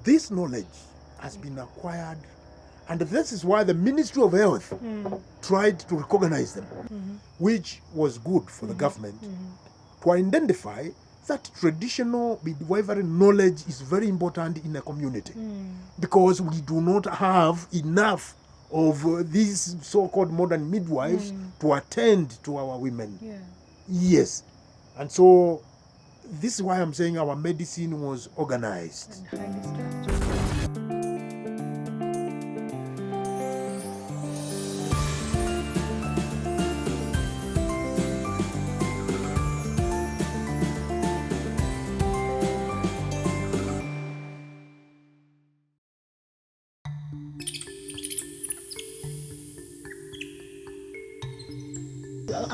this knowledge has been acquired, and this is why the Ministry of Health tried to recognize them, which was good for the government to identify that traditional midwifery knowledge is very important in a community because we do not have enough of these so-called modern midwives to attend to our women. Yeah. Yes. And so this is why I'm saying our medicine was organized. And highly structured.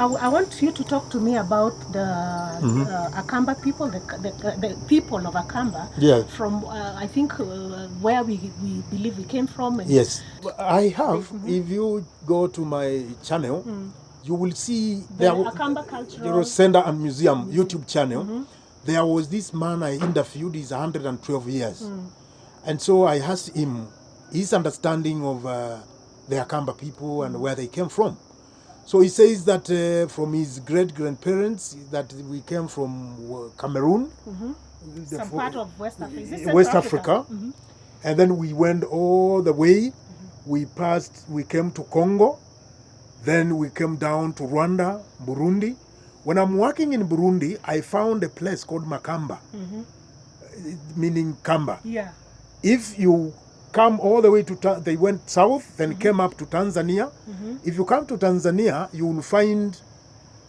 I want you to talk to me about the Akamba people, the people of Akamba. Yeah. From I think where we believe we came from. And Yes, I have. If you go to my channel, you will see the Akamba Cultural Center and Museum YouTube channel. There was this man I interviewed. He's 112 years, and so I asked him his understanding of the Akamba people and where they came from. So he says that from his great-grandparents that we came from Cameroon, some part of West Africa. Is this West Central Africa, and then we went all the way. We came to Congo, then we came down to Rwanda, Burundi. When I'm working in Burundi, I found a place called Makamba, meaning Kamba. Yeah. If you come all the way to, they went south, then came up to Tanzania. If you come to Tanzania, you will find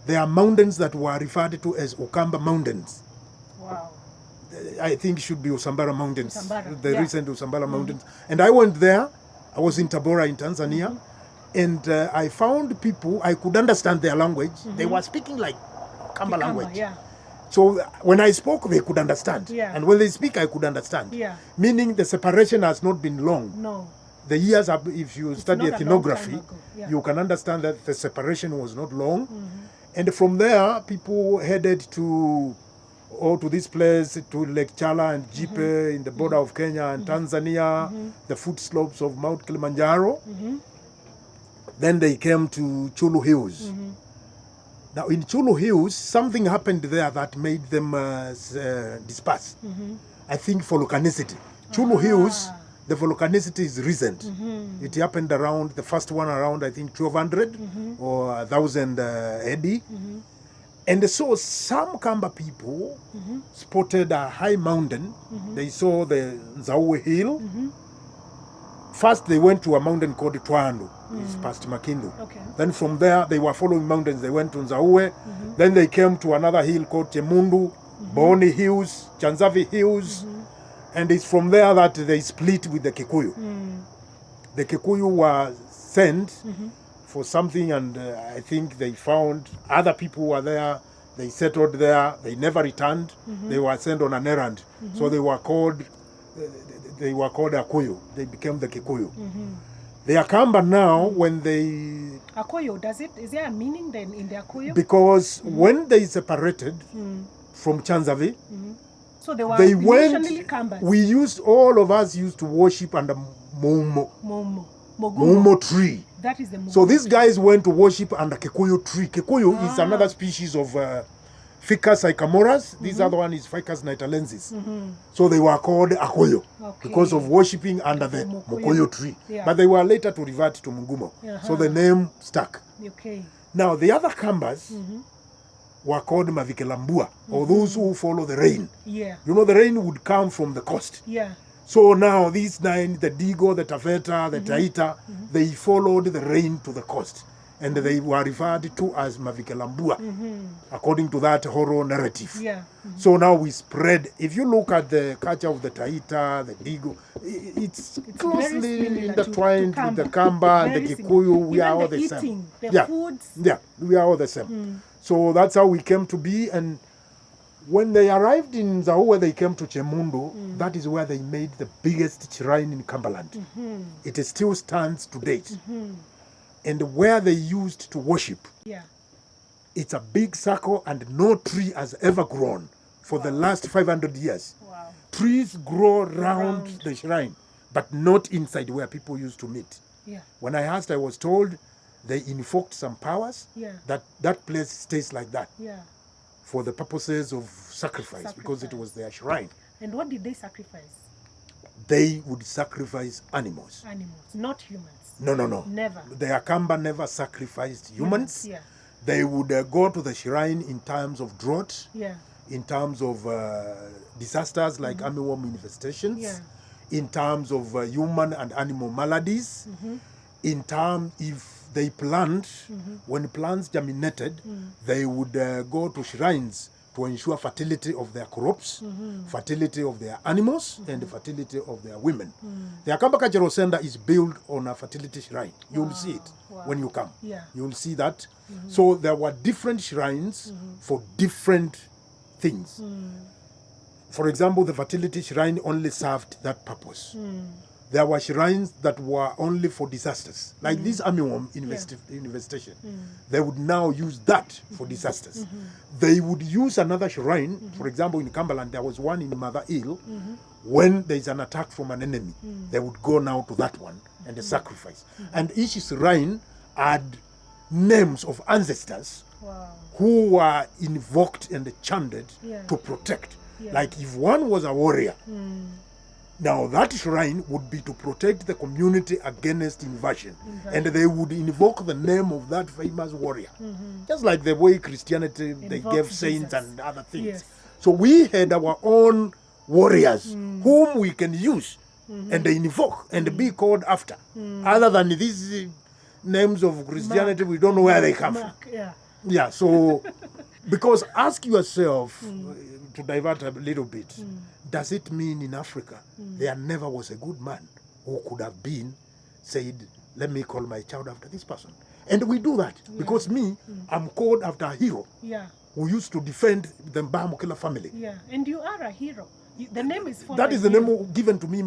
there are mountains that were referred to as Akamba Mountains. Wow. I think it should be Usambara Mountains, Usambara, recent Usambara Mountains. And I went there. I was in Tabora in Tanzania, and I found people, I could understand their language. They were speaking like Kamba language. Yeah. So when I spoke, they could understand. Yeah. And when they speak, I could understand. Yeah. Meaning the separation has not been long. No. The years, if you study not a ethnography, long time ago. Yeah. you can understand that the separation was not long. And from there, people headed to this place, to Lake Chala and Jipe in the border of Kenya and Tanzania, the foot slopes of Mount Kilimanjaro. Then they came to Chulu Hills. Now in Chulu Hills, something happened there that made them disperse. I think volcanicity. Chulu Hills, the volcanicity is recent. It happened around, the first one around I think 1200 or 1000 AD. And so some Kamba people spotted a high mountain. They saw the Nzauwe Hill. First they went to a mountain called Twandu, it's past Makindu. Okay. Then from there they were following mountains. They went to Nzauwe. Then they came to another hill called Chemundu, Boni Hills, Chanzavi Hills. And it's from there that they split with the Kikuyu. The Kikuyu were sent for something, and I think they found other people were there. They settled there. They never returned. They were sent on an errand. So they were called Akuyu. They became the Kikuyu. The Akamba now, when they... Akuyu, is there a meaning then in the Akuyu? Because when they separated from Chanzavi, so they were initially Kambas. All of us used to worship under Momo tree. That is the Momo. So these guys went to worship under Kikuyu tree. Kikuyu is another species of Ficus sycamoras. This other one is Ficus nitalensis. So they were called Akuyu because of worshipping under the Mokoyo tree. Yeah. But they were later to revert to Mungumo. So the name stuck. Okay. Now the other Kambas were called Mavikelambua, or those who follow the rain. Yeah. You know, the rain would come from the coast. Yeah. So now these nine, the Digo, the Taveta, the Taita, they followed the rain to the coast. And they were referred to as Mavikelambua, according to that horror narrative. Yeah. So now we spread. If you look at the culture of the Taita, the Digo, it's closely intertwined with the Kamba and the Kikuyu. We are all the same. The foods. Yeah, we are all the same. So that's how we came to be. And when they arrived in Nzauwe, they came to Chemundu. That is where they made the biggest shrine in Kambaland. It still stands to date. And where they used to worship, it's a big circle and no tree has ever grown for the last 500 years. Wow. Trees grow around the shrine, but not inside where people used to meet. Yeah. When I asked, I was told they invoked some powers that place stays like that for the purposes of sacrifice, because it was their shrine. And what did they sacrifice? They would sacrifice animals. Animals, not humans. No. Never. The Akamba never sacrificed humans. Yeah. They would go to the shrine in times of drought, in terms of disasters like armyworm infestations, in terms of human and animal maladies, in terms if they plant, when plants germinated, they would go to shrines to ensure fertility of their crops, fertility of their animals, and the fertility of their women. The Akamba Cultural Center is built on a fertility shrine. You will see it when you come. You will see that. So there were different shrines for different things. For example, the fertility shrine only served that purpose. There were shrines that were only for disasters, like this armyworm infestation. They would now use that for disasters. They would use another shrine, for example, in Cumberland, there was one in Mother Hill. When there is an attack from an enemy, they would go now to that one and the sacrifice. And each shrine had names of ancestors who were invoked and chanted to protect. Like if one was a warrior, now that shrine would be to protect the community against invasion. And they would invoke the name of that famous warrior. Just like the way Christianity, they gave saints and other things. So we had our own warriors whom we can use and invoke and be called after. Other than these names of Christianity, we don't know where they come from. Yeah, so because ask yourself, to divert a little bit, does it mean in Africa there never was a good man who could have been said, let me call my child after this person? And we do that because I'm called after a hero who used to defend the Mbamukela family. And you are a hero. The name is for that is the name given to me.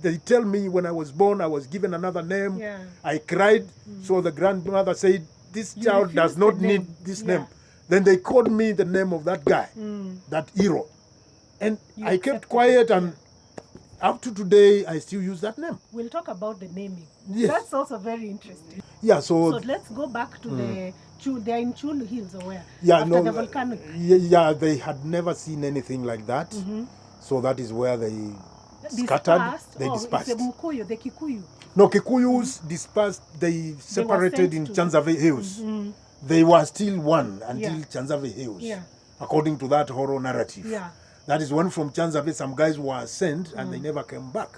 They tell me when I was born, I was given another name. I cried, so the grandmother said, this child does not need this name. Then they called me the name of that guy, that hero. And I kept quiet, and up to today, I still use that name. We'll talk about the naming. That's also very interesting. So let's go back to the Chul. They're in Chul Hills or where? After the volcanic. They had never seen anything like that. So that is where they scattered. They dispersed. It's the Mukuyu, the Kikuyu. No, Kikuyus dispersed. They separated in Chanzave Hills. They were still one until Chanzave Hills, according to that horror narrative. That is when from Chanzave some guys were sent and they never came back.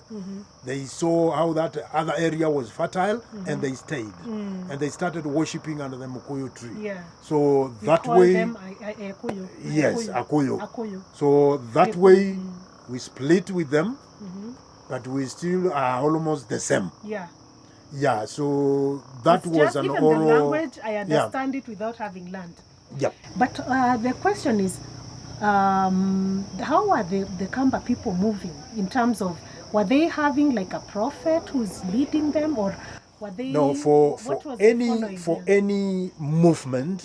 They saw how that other area was fertile and they stayed. And they started worshipping under the Mukuyu tree. So that way... them Akuyu. Yes, Akuyu. So that way we split with them, but we still are almost the same. So that was just an even oral... the language, I understand it without having learned. But the question is, how are the Kamba people moving in terms of, were they having like a prophet who's leading them, or were they... No, for any movement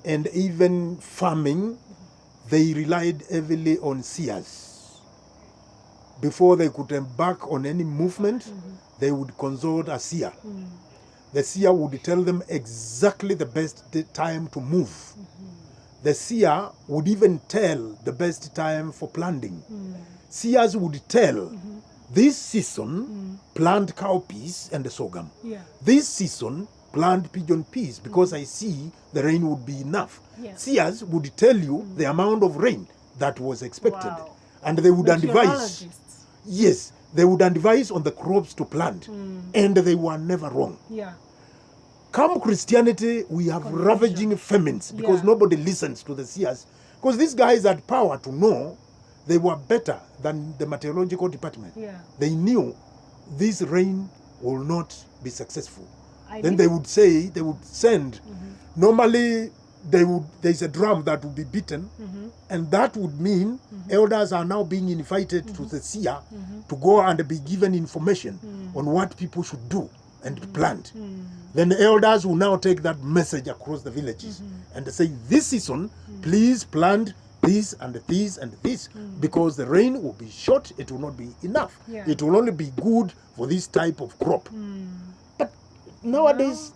and even farming, they relied heavily on seers. Before they could embark on any movement, they would consult a seer. The seer would tell them exactly the best time to move. The seer would even tell the best time for planting. Seers would tell, this season, plant cowpeas and sorghum. This season, plant pigeon peas, because I see the rain would be enough. Seers would tell you the amount of rain that was expected. And they would advise. Yes, they would advise on the crops to plant. And they were never wrong. Come Christianity, we have ravaging famines because nobody listens to the seers. Because these guys had power to know they were better than the meteorological department. They knew this rain will not be successful. Then they would say, they would send. Normally, there's a drum that would be beaten, and that would mean elders are now being invited to the seer to go and be given information on what people should do and plant. Then the elders will now take that message across the villages and say, this season, please plant this and this and this, because the rain will be short, it will not be enough. Yeah. It will only be good for this type of crop. But nowadays,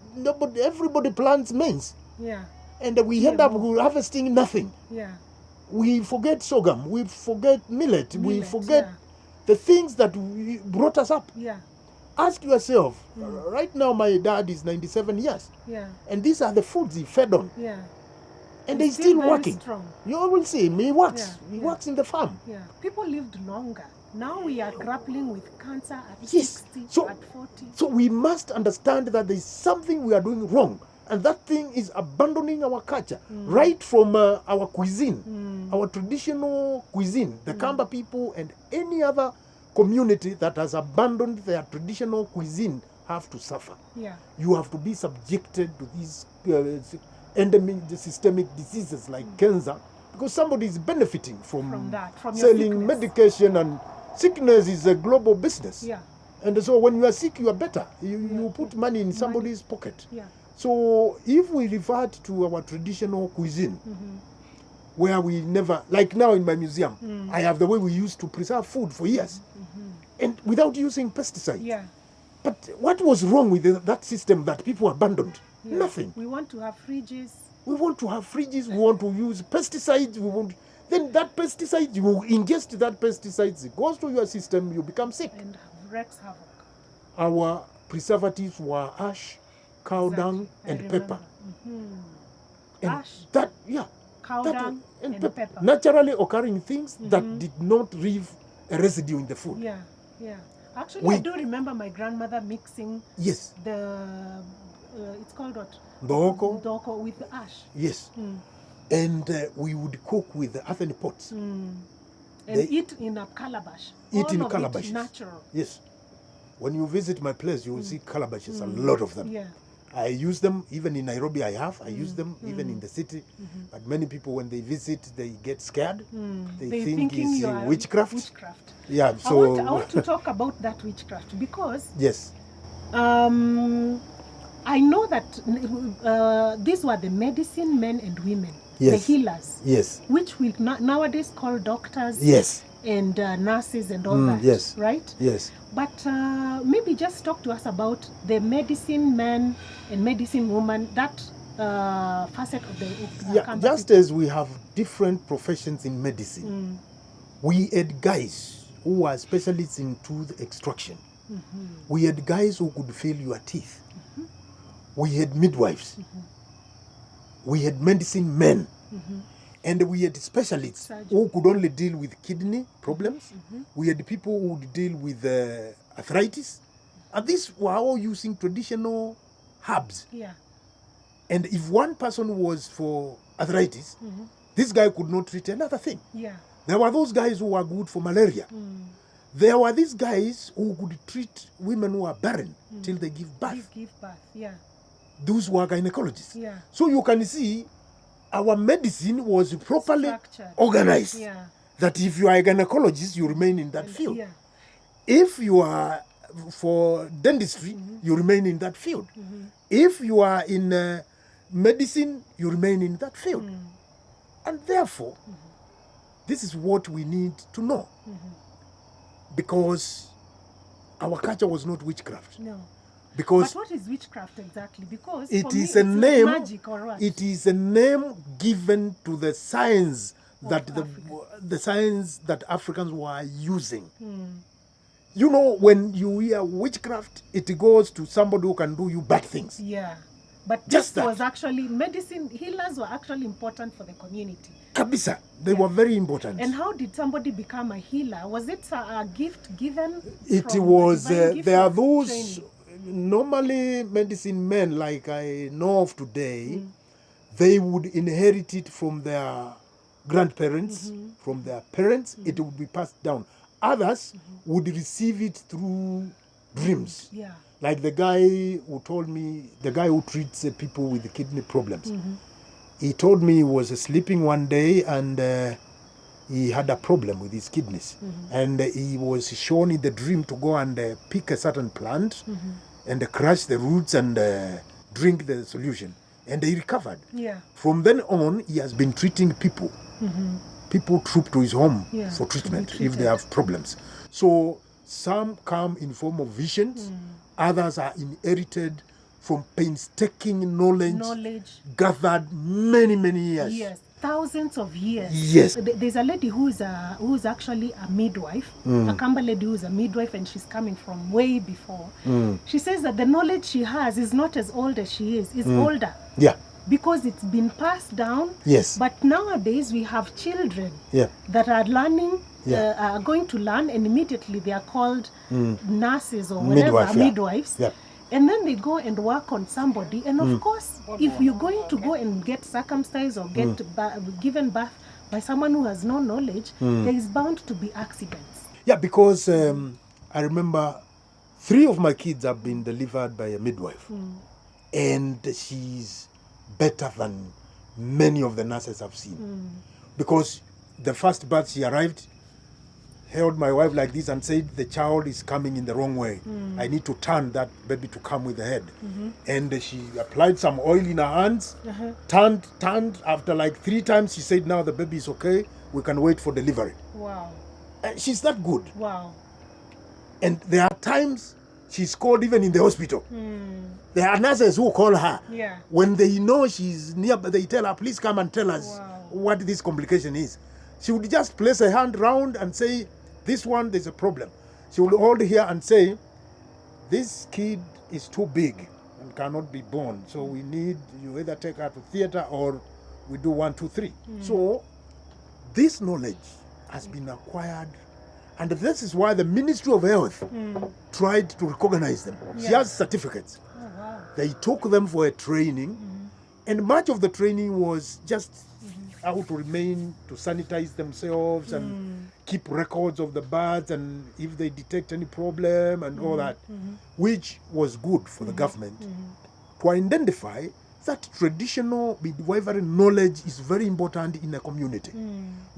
everybody plants maize. Yeah. And we end up harvesting nothing. Yeah. We forget sorghum, we forget millet, we forget the things that brought us up. Yeah. Ask yourself, right now my dad is 97 years. Yeah. And these are the foods he fed on. Yeah. And he's still very working. Strong. You will see him, he works. Yeah. He works in the farm. Yeah. People lived longer. Now we are grappling with cancer at 60, at 40. So we must understand that there is something we are doing wrong. And that thing is abandoning our culture, right from our cuisine, our traditional cuisine. The Kamba people and any other community that has abandoned their traditional cuisine have to suffer. Yeah. You have to be subjected to these endemic systemic diseases like cancer, because somebody is benefiting from that, from selling medication, and sickness is a global business. Yeah. And so when you are sick, you are better. You put money in somebody's pocket. Yeah. So if we revert to our traditional cuisine, where we never, like now in my museum, I have the way we used to preserve food for years, and without using pesticides. Yeah. But what was wrong with that system that people abandoned? Yeah. Nothing. We want to have fridges. We want to have fridges, we want to use pesticides, then that pesticide, you ingest that pesticides, it goes to your system, you become sick. And wreaks havoc. Our preservatives were ash, cow dung, and pepper. And ash, cow dung, and pepper. Naturally occurring things that did not leave a residue in the food. Yeah, yeah. Actually, I do remember my grandmother mixing the, it's called what? Doko with ash. Yes. And we would cook with the earthen pots. And eat in a calabash. Eat in calabashes. Natural. Yes. When you visit my place, you will see calabashes, a lot of them. Yeah. I use them, even in Nairobi I use them, even in the city. But many people, when they visit, they get scared. They think it's witchcraft. Witchcraft. Yeah, so... I want to talk about that witchcraft because... Yes. I know that these were the medicine men and women, the healers. Yes. Which we nowadays call doctors. Yes. And nurses and all that. Yes. Right? Yes. But maybe just talk to us about the medicine man and medicine woman, that facet of the just as we have different professions in medicine, we had guys who were specialists in tooth extraction. We had guys who could fill your teeth. We had midwives. We had medicine men. And we had specialists who could only deal with kidney problems. We had people who would deal with arthritis. And these were all using traditional herbs. Yeah. And if one person was for arthritis, this guy could not treat another thing. Yeah. There were those guys who were good for malaria. There were these guys who could treat women who are barren till they give birth. Yeah. Those were gynecologists. Yeah. So you can see our medicine was properly organized. Yeah. That if you are a gynecologist, you remain in that field. Yeah. If you are for dentistry, you remain in that field. If you are in medicine, you remain in that field. And therefore, this is what we need to know. Because our culture was not witchcraft. No. Because but what is witchcraft exactly? Because it is a name. Magic or what? It is a name given to the science that the science that Africans were using. You know, when you hear witchcraft, it goes to somebody who can do you bad things. Yeah. But just this was actually medicine. Healers were actually important for the community. Kabisa, they were very important. And how did somebody become a healer? Was it a gift given? It was. There are those training? Normally medicine men, like I know of today, they would inherit it from their grandparents, from their parents. It would be passed down. Others would receive it through dreams. Yeah. Like the guy who told me, the guy who treats people with kidney problems. He told me he was sleeping one day and he had a problem with his kidneys. And he was shown in the dream to go and pick a certain plant and crush the roots and drink the solution. And he recovered. Yeah. From then on, he has been treating people people troop to his home Yeah, for to be treatment if treated. they have problems. So some come in form of visions, others are inherited from painstaking knowledge gathered many, many years. Yes, thousands of years. Yes. There's a lady who's actually a midwife, a Akamba lady who's a midwife, and she's coming from way before. She says that the knowledge she has is not as old as she is, it's older. Yeah. Because it's been passed down. Yes. But nowadays we have children Yeah. that are learning, Yeah. are going to learn, and immediately they are called nurses or whatever, Midwife, yeah. midwives. Yeah. And then they go and work on somebody. And of course, if you're going to go and get circumcised or get given birth by someone who has no knowledge, there is bound to be accidents. Yeah, because I remember 3 of my kids have been delivered by a midwife. And she's better than many of the nurses I've seen. Because the first birth she arrived, held my wife like this and said, the child is coming in the wrong way. I need to turn that baby to come with the head. And she applied some oil in her hands, turned. After like 3 times, she said, now the baby is okay. We can wait for delivery. Wow. She's that good. Wow. And there are times she's called even in the hospital. There are nurses who call her. Yeah. When they know she's near, they tell her, please come and tell us what this complication is. She would just place her hand round and say, this one, there's a problem. She would hold here and say, this kid is too big and cannot be born. So we need, you either take her to theater or we do 1, 2, 3. So this knowledge has been acquired. And this is why the Ministry of Health tried to recognize them. She has certificates. Oh, wow. They took them for a training. And much of the training was just how to remain, to sanitize themselves and keep records of the birds and if they detect any problem and all that, which was good for the government to identify that traditional midwifery knowledge is very important in a community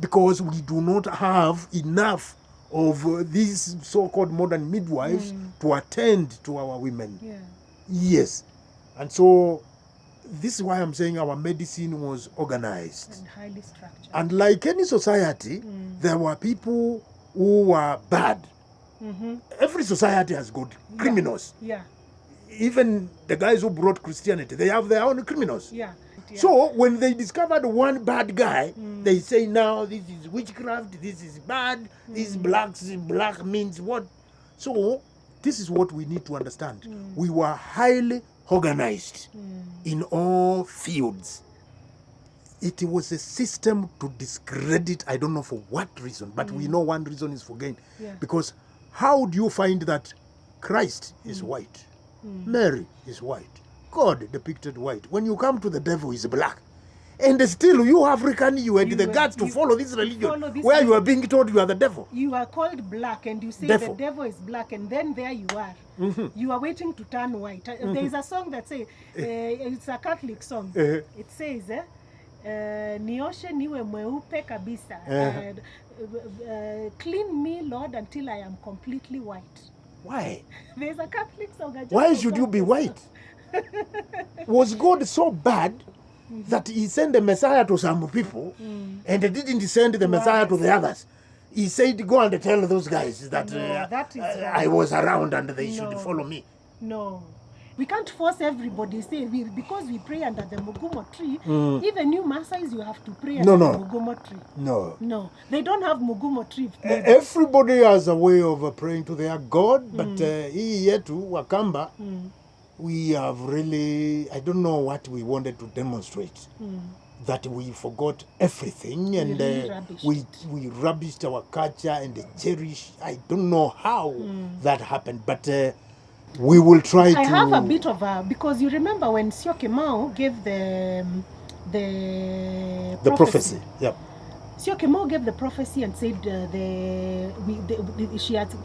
because we do not have enough of these so-called modern midwives to attend to our women. Yeah. Yes. And so this is why I'm saying our medicine was organized. And highly structured. And like any society, there were people who were bad. Every society has got criminals. Yeah. Even the guys who brought Christianity, they have their own criminals. Yeah. So when they discovered one bad guy, they say now this is witchcraft, this is bad, this is black means what? So this is what we need to understand. We were highly organized in all fields. It was a system to discredit, I don't know for what reason, but we know one reason is for gain. Yeah. Because how do you find that Christ is white, Mary is white, God depicted white? When you come to the devil, he's black. And still, you African, you had the guts to follow this religion, where you are being told you are the devil. You are called black and you say Devil. the devil is black, and then there you are. You are waiting to turn white. There is a song that says, it's a Catholic song. It says, nioshe niwe mweupe kabisa. Clean me, Lord, until I am completely white. Why? There's a Catholic song. Why should you be white? Was God so bad that he sent the Messiah to some people and didn't send the Messiah to the others? He said, go and tell those guys that, that is I was around and they should follow me. No. We can't force everybody. Say because we pray under the Mugumo tree, even you Maasais, you have to pray under the Mugumo tree. No. They don't have Mugumo tree. Everybody has a way of praying to their God, but here to Akamba, we have really, I don't know what we wanted to demonstrate. That we forgot everything and we rubbished our culture and cherish. I don't know how that happened, but we will try to... I have a bit of a... Because you remember when Sioke Mao gave the prophecy. Yep. Sioke Mao gave the prophecy and said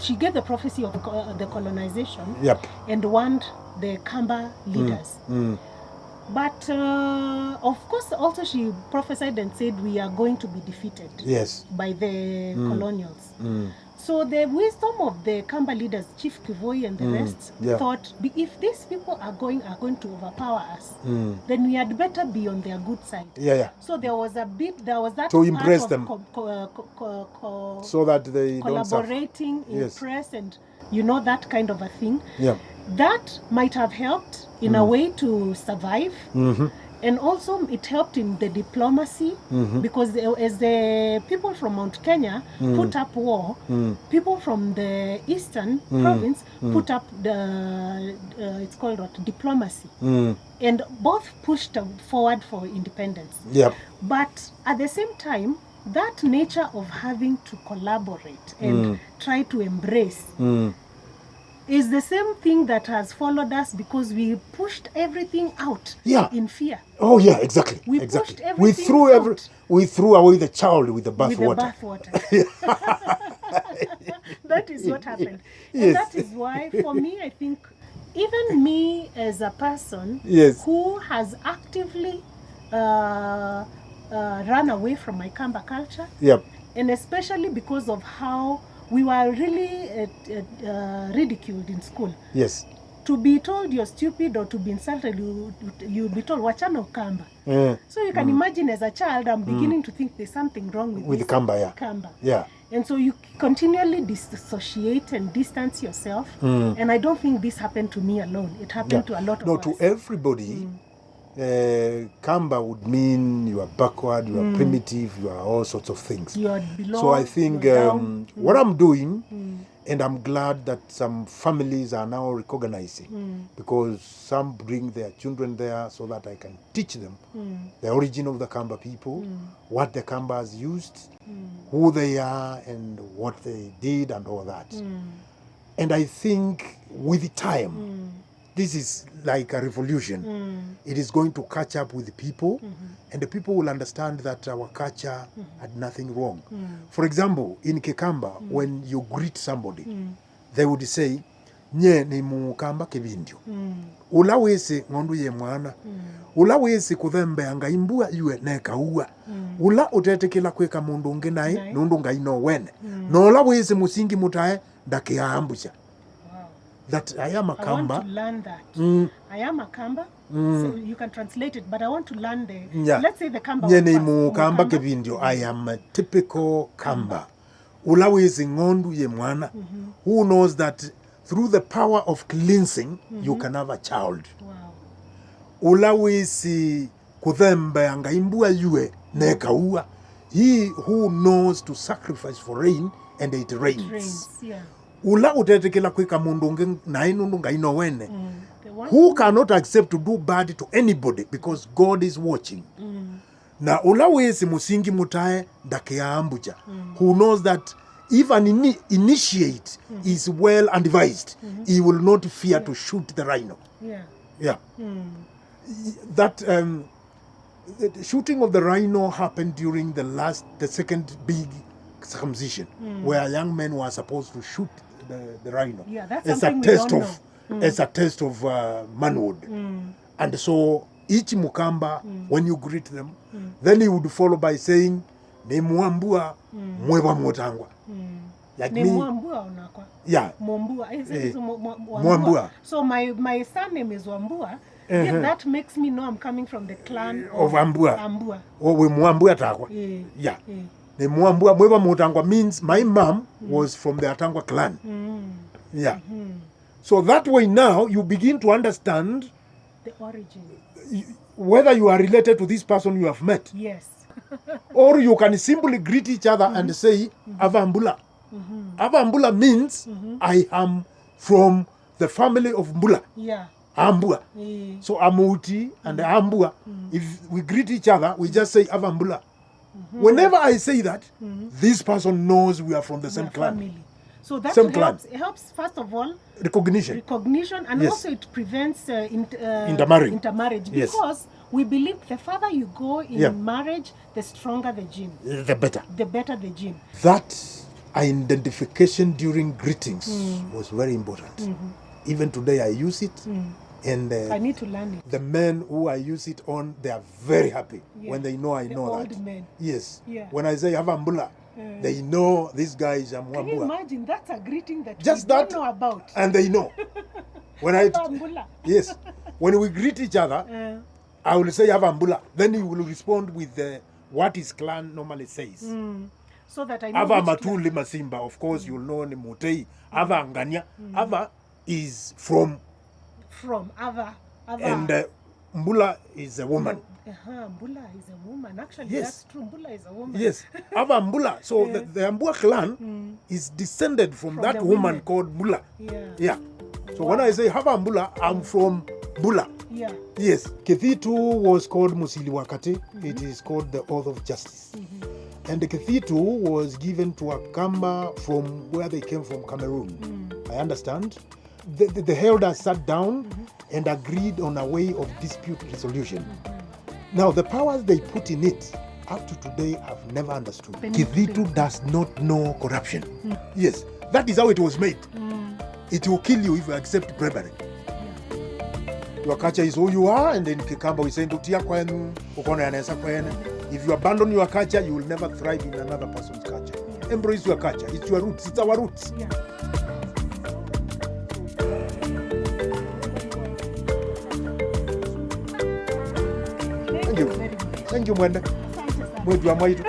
she gave the prophecy of the colonization. Yep. And warned the Kamba leaders. But of course, also she prophesied and said we are going to be defeated. Yes. By the colonials. So the wisdom of the Kamba leaders, Chief Kivoi and the rest, thought, if these people are going to overpower us, then we had better be on their good side. So there was that to impress part them, so that they collaborating don't in press and that kind of a thing. Yeah. That might have helped in a way to survive. And also it helped in the diplomacy, because as the people from Mount Kenya put up war, people from the eastern province put up the, it's called what, diplomacy. And both pushed forward for independence. But at the same time, that nature of having to collaborate and try to embrace is the same thing that has followed us, because we pushed everything out in fear. Oh yeah, exactly. We exactly. pushed everything we threw away the child with the bathwater. That is what happened. And that is why, for me, I think, even me as a person who has actively run away from my Kamba culture, and especially because of how we were really ridiculed in school. To be told you're stupid or to be insulted, you'd be told, wachana Kamba. So you can imagine, as a child, I'm beginning to think there's something wrong with Kamba. Kamba. Yeah. And so you continually dissociate and distance yourself. And I don't think this happened to me alone. It happened to a lot of us. No, to everybody. Kamba would mean you are backward, you are primitive, you are all sorts of things. You are below, so I think what I'm doing, and I'm glad that some families are now recognizing, because some bring their children there so that I can teach them the origin of the Kamba people, what the Kambas used, who they are and what they did and all that. And I think with time, this is like a revolution. It is going to catch up with the people, and the people will understand that our culture had nothing wrong. For example, in Kikamba, when you greet somebody, they would say, nye ni mukamba kibindio. Ula wese ngondu ye mwana. Ula wese kuthembe anga imbua yue neka uwa. Ula utetekela kweka mundu ngenai, nundu nga ino wene. No ula wese musingi mutae, dake ambusha. That I am a Kamba. I want to learn that. I am a Kamba, so you can translate it, but I want to learn the, let's say the Kamba. Kamba kibindio. I am a typical Kamba. Ulawezi ngondu ye mwana, who knows that through the power of cleansing, you can have a child. Ulawezi kuthembe anga imbua yue neka ua. He who knows to sacrifice for rain, and it rains. Ula utetekela kweka mundu na inundu nga ino wene. Who cannot accept to do bad to anybody because God is watching. Na ula wezi musingi mutae dake ambuja. Who knows that if an initiate is well advised, he will not fear to shoot the rhino. That the shooting of the rhino happened during the second big circumcision, where young men were supposed to shoot the rhino as a test of manhood. And so each Mukamba, when you greet them, then he would follow by saying, ne muambua mwewa mwotangwa. Like me. Unakwa. Yeah. Mwambua. So my surname is Wambua. That makes me know I'm coming from the clan of Ambua. Oh, we Mwambua takwa. Yeah. The Mwambua mwewa mwotangwa means my mom was from the Atangwa clan. Yeah. So that way now you begin to understand the origin. Whether you are related to this person you have met. Yes. Or you can simply greet each other and say, Avambula. Avambula means I am from the family of Mbula. Yeah. Ambua. So Amuti and Ambua, if we greet each other, we just say Avambula. Whenever I say that, this person knows we are from the same clan. Family. So that helps, first of all, recognition, and also it prevents intermarriage. Because we believe the further you go in marriage, the stronger the gene. The better. The better the gene. That identification during greetings was very important. Even today I use it. And I need to learn it. The men who I use it on, they are very happy when they know I know old that. Men. Yes. Yeah. When I say Avambula, They know this guy is a Can you Mwambua. imagine? That's a greeting that Just we don't that, know about. and they know. When I Ambula. yes, when we greet each other, I will say Avambula. Then he will respond with what his clan normally says. So that I know Ava which clan. Matuli Masimba, of course, you'll know Motei. Ava Anganya. Ava is from Ava. and Mbula is a woman. Mbula is a woman. Actually, Yes. that's true. Mbula is a woman. Yes, Ava Mbula. So the Mbua clan is descended from that the woman women. called Mbula. Yeah. So when I say Hava Mbula, I'm from Mbula. Yeah. Yes, Kethitu was called Musili Wakati. It is called the Oath of Justice. And the Kethitu was given to Akamba from where they came from, Cameroon. I understand. The elders sat down and agreed on a way of dispute resolution. Now, the powers they put in it, up to today, I've never understood. Kethitu does not know corruption. Yes, that is how it was made. It will kill you if you accept bribery. Your culture is who you are, and then Kikamba we say, if you abandon your culture, you will never thrive in another person's culture. Embrace your culture. It's your roots. It's our roots. Yeah. Thank you. Very much. Thank you, Mwenda. Asante sana. Mwetu wa mwaitu.